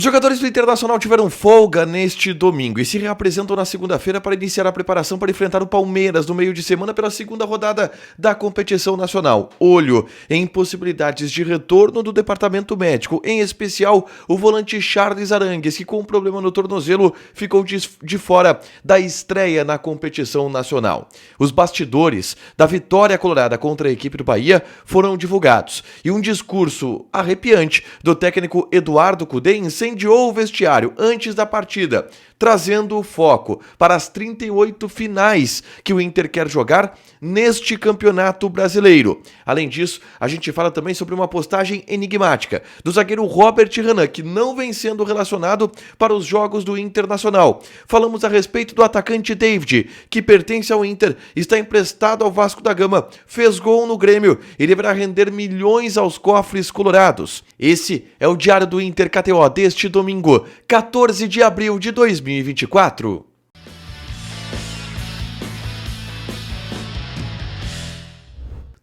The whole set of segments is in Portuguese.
Os jogadores do Internacional tiveram folga neste domingo e se reapresentam na segunda-feira para iniciar a preparação para enfrentar o Palmeiras no meio de semana pela segunda rodada da competição nacional. Olho em possibilidades de retorno do departamento médico, em especial o volante Charles Arangues, que com um problema no tornozelo ficou de fora da estreia na competição nacional. Os bastidores da vitória colorada contra a equipe do Bahia foram divulgados e um discurso arrepiante do técnico Eduardo Cudê incendiou o vestiário antes da partida, trazendo o foco para as 38 finais que o Inter quer jogar neste campeonato brasileiro. Além disso, a gente fala também sobre uma postagem enigmática do zagueiro Robert Renan, que não vem sendo relacionado para os jogos do Internacional. Falamos a respeito do atacante David, que pertence ao Inter, está emprestado ao Vasco da Gama, fez gol no Grêmio e deverá render milhões aos cofres colorados. Esse é o Diário do Inter KTO deste domingo, 14 de abril de 2024.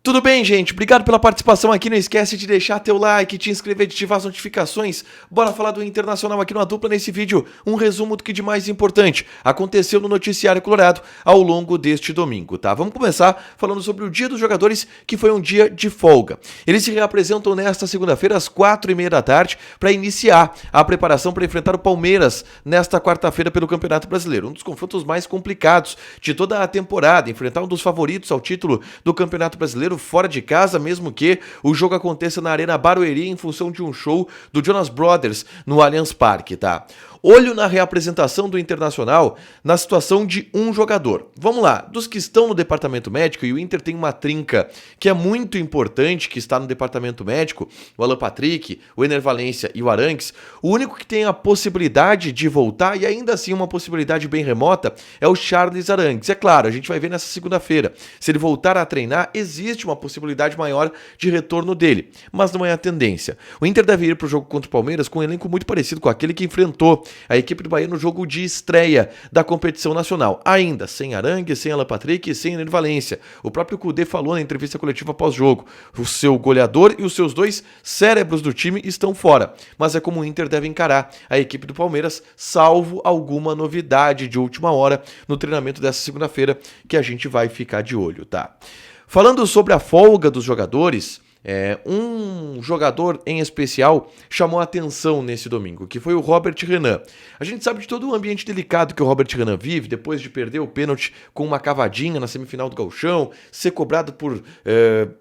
Tudo bem, gente? Obrigado pela participação aqui. Não esquece de deixar teu like, te inscrever, de ativar as notificações. Bora falar do Internacional aqui no A Dupla nesse vídeo. Um resumo do que de mais importante aconteceu no noticiário colorado ao longo deste domingo, tá? Vamos começar falando sobre o Dia dos Jogadores, que foi um dia de folga. Eles se reapresentam nesta segunda-feira às 4h30 da tarde para iniciar a preparação para enfrentar o Palmeiras nesta quarta-feira pelo Campeonato Brasileiro. Um dos confrontos mais complicados de toda a temporada, enfrentar um dos favoritos ao título do Campeonato Brasileiro fora de casa, mesmo que o jogo aconteça na Arena Barueri em função de um show do Jonas Brothers no Allianz Parque, tá? Olho na reapresentação do Internacional na situação de um jogador. Vamos lá, dos que estão no departamento médico, e o Inter tem uma trinca que é muito importante, que está no departamento médico, o Alan Patrick, o Ener Valencia e o Arangues. O único que tem a possibilidade de voltar, e ainda assim uma possibilidade bem remota, é o Charles Arangues. É claro, a gente vai ver nessa segunda-feira. Se ele voltar a treinar, existe uma possibilidade maior de retorno dele, mas não é a tendência. O Inter deve ir para o jogo contra o Palmeiras com um elenco muito parecido com aquele que enfrentou a equipe do Bahia no jogo de estreia da competição nacional, ainda sem Arangues, sem Alan Patrick e sem Ener Valencia. O próprio Cudê falou na entrevista coletiva pós-jogo, o seu goleador e os seus dois cérebros do time estão fora, mas é como o Inter deve encarar a equipe do Palmeiras, salvo alguma novidade de última hora no treinamento dessa segunda-feira que a gente vai ficar de olho, tá? Falando sobre a folga dos jogadores, um jogador em especial chamou a atenção nesse domingo, que foi o Robert Renan. A gente sabe de todo o ambiente delicado que o Robert Renan vive depois de perder o pênalti com uma cavadinha na semifinal do Gauchão, ser cobrado por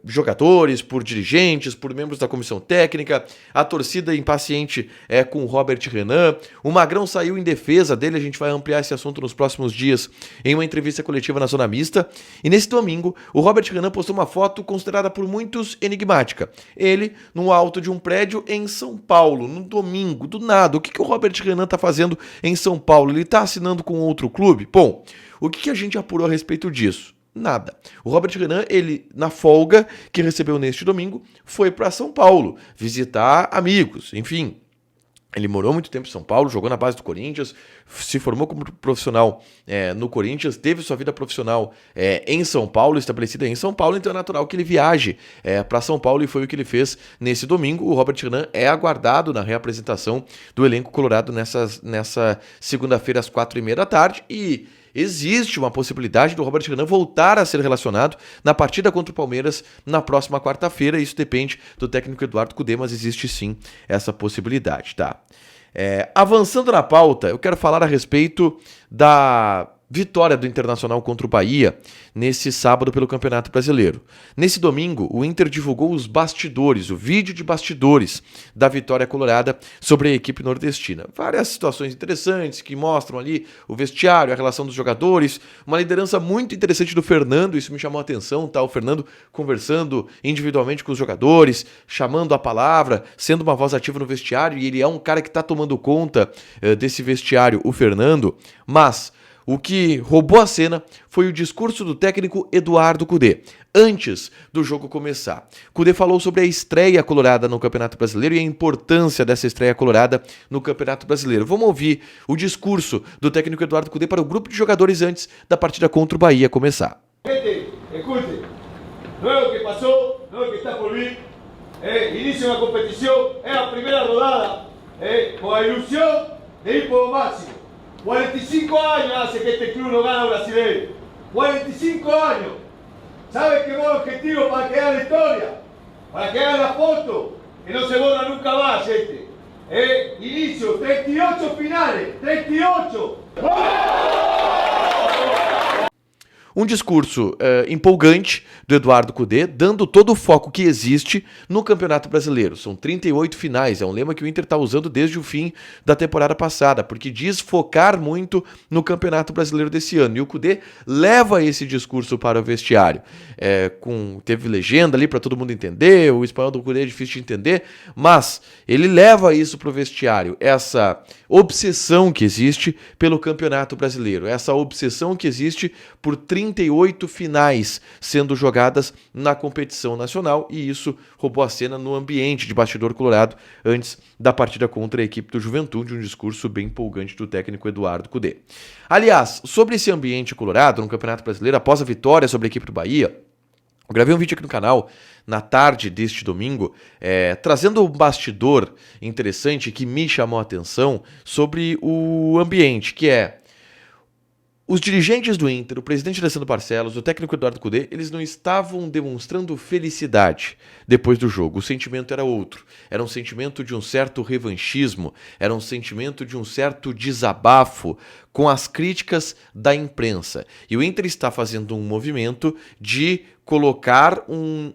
jogadores, por dirigentes, por membros da comissão técnica, a torcida impaciente com o Robert Renan. O Magrão saiu em defesa dele, a gente vai ampliar esse assunto nos próximos dias em uma entrevista coletiva na Zona Mista. E nesse domingo, o Robert Renan postou uma foto considerada por muitos enigmática. Ele no alto de um prédio em São Paulo, no domingo, do nada. O que o Robert Renan está fazendo em São Paulo? Ele está assinando com outro clube? Bom, o que a gente apurou a respeito disso? Nada. O Robert Renan, ele, na folga que recebeu neste domingo, foi para São Paulo visitar amigos, enfim. Ele morou muito tempo em São Paulo, jogou na base do Corinthians, se formou como profissional no Corinthians, teve sua vida profissional em São Paulo, estabelecida em São Paulo, então é natural que ele viaje para São Paulo e foi o que ele fez nesse domingo. O Robert Renan é aguardado na reapresentação do elenco colorado nessa segunda-feira às 4h30 da tarde e existe uma possibilidade do Robert Renan voltar a ser relacionado na partida contra o Palmeiras na próxima quarta-feira. Isso depende do técnico Eduardo Cudê, mas existe sim essa possibilidade, tá? Avançando na pauta, eu quero falar a respeito da vitória do Internacional contra o Bahia nesse sábado pelo Campeonato Brasileiro. Nesse domingo, o Inter divulgou os bastidores, o vídeo de bastidores da vitória colorada sobre a equipe nordestina. Várias situações interessantes que mostram ali o vestiário, a relação dos jogadores, uma liderança muito interessante do Fernando, isso me chamou a atenção, tá? O Fernando conversando individualmente com os jogadores, chamando a palavra, sendo uma voz ativa no vestiário, e ele é um cara que está tomando conta desse vestiário, o Fernando, mas o que roubou a cena foi o discurso do técnico Eduardo Cudê, antes do jogo começar. Cudê falou sobre a estreia colorada no Campeonato Brasileiro e a importância dessa estreia colorada no Campeonato Brasileiro. Vamos ouvir o discurso do técnico Eduardo Cudê para o grupo de jogadores antes da partida contra o Bahia começar. Gente, escute, não é o que passou, não é o que está por vir. Inicia uma competição, é a primeira rodada. con la ilusión de ir por lo máximo. 45 años hace que este club no gana Brasileiro. 45 años. ¿Sabe qué buen objetivo para quedar en la historia? Para que hagan la foto, que no se borra nunca más este. Inicio, 38 finales, 38! Um discurso empolgante do Eduardo Cudê, dando todo o foco que existe no Campeonato Brasileiro. São 38 finais, é um lema que o Inter está usando desde o fim da temporada passada, porque diz focar muito no Campeonato Brasileiro desse ano. E o Cudê leva esse discurso para o vestiário. Teve legenda ali para todo mundo entender, o espanhol do Cudê é difícil de entender, mas ele leva isso para o vestiário, essa obsessão que existe pelo Campeonato Brasileiro, essa obsessão que existe por 38 finais sendo jogadas na competição nacional, e isso roubou a cena no ambiente de bastidor colorado antes da partida contra a equipe do Juventude, um discurso bem empolgante do técnico Eduardo Cudê. Aliás, sobre esse ambiente colorado no Campeonato Brasileiro após a vitória sobre a equipe do Bahia, eu gravei um vídeo aqui no canal na tarde deste domingo, trazendo um bastidor interessante que me chamou a atenção sobre o ambiente, que é os dirigentes do Inter, o presidente Alessandro Barcelos, o técnico Eduardo Cudê, eles não estavam demonstrando felicidade depois do jogo. O sentimento era outro. Era um sentimento de um certo revanchismo, era um sentimento de um certo desabafo com as críticas da imprensa. E o Inter está fazendo um movimento de colocar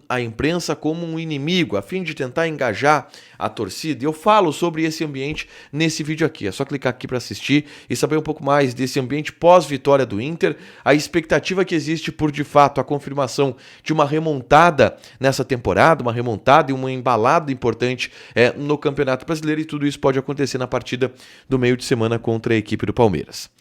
a imprensa como um inimigo, a fim de tentar engajar a torcida. E eu falo sobre esse ambiente nesse vídeo aqui. É só clicar aqui para assistir e saber um pouco mais desse ambiente pós-vitória do Inter, a expectativa que existe por, de fato, a confirmação de uma remontada nessa temporada, uma remontada e uma embalada importante no Campeonato Brasileiro, e tudo isso pode acontecer na partida do meio de semana contra a equipe do Palmeiras.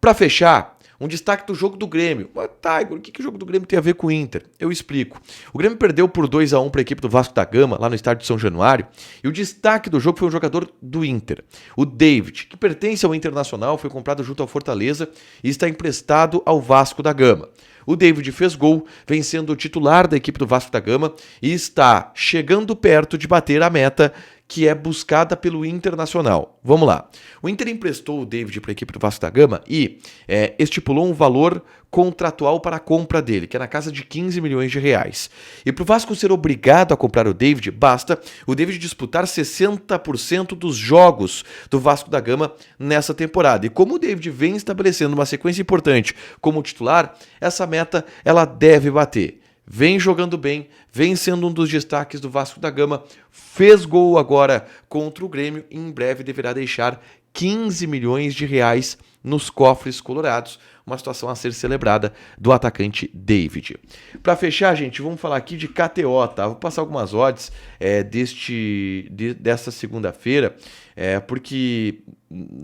Para fechar, um destaque do jogo do Grêmio. Tá, Igor, o que o jogo do Grêmio tem a ver com o Inter? Eu explico. O Grêmio perdeu por 2-1 para a equipe do Vasco da Gama, lá no estádio de São Januário, e o destaque do jogo foi um jogador do Inter, o David, que pertence ao Internacional, foi comprado junto ao Fortaleza e está emprestado ao Vasco da Gama. O David fez gol, vem sendo o titular da equipe do Vasco da Gama e está chegando perto de bater a meta que é buscada pelo Internacional. Vamos lá. O Inter emprestou o David para a equipe do Vasco da Gama e estipulou um valor contratual para a compra dele, que é na casa de 15 milhões de reais. E para o Vasco ser obrigado a comprar o David, basta o David disputar 60% dos jogos do Vasco da Gama nessa temporada. E como o David vem estabelecendo uma sequência importante como titular, essa meta ela deve bater. Vem jogando bem, vem sendo um dos destaques do Vasco da Gama, fez gol agora contra o Grêmio e em breve deverá deixar 15 milhões de reais nos cofres colorados, uma situação a ser celebrada do atacante David. Para fechar, gente, vamos falar aqui de KTO, tá? Vou passar algumas odds dessa segunda-feira, porque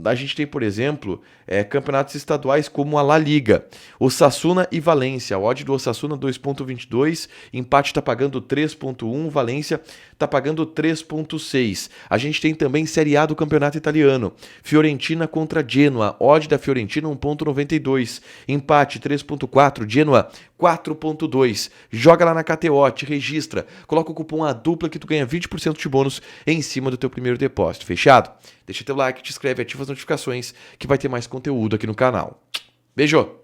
a gente tem, por exemplo, campeonatos estaduais como a La Liga, Osasuna e Valência. A odd do Osasuna 2.22, empate está pagando 3.1, Valência está pagando 3.6. A gente tem também Série A do Campeonato Italiano, Fiorentina contra Genoa, odd da Fiorentina 1.92, empate 3.4, Genoa 4.2. Joga lá na KTO, te registra, coloca o cupom ADUPLA que tu ganha 20% de bônus em cima do teu primeiro depósito. Fechado? Deixa teu like, te inscreve, ativa as notificações que vai ter mais conteúdo aqui no canal. Beijo!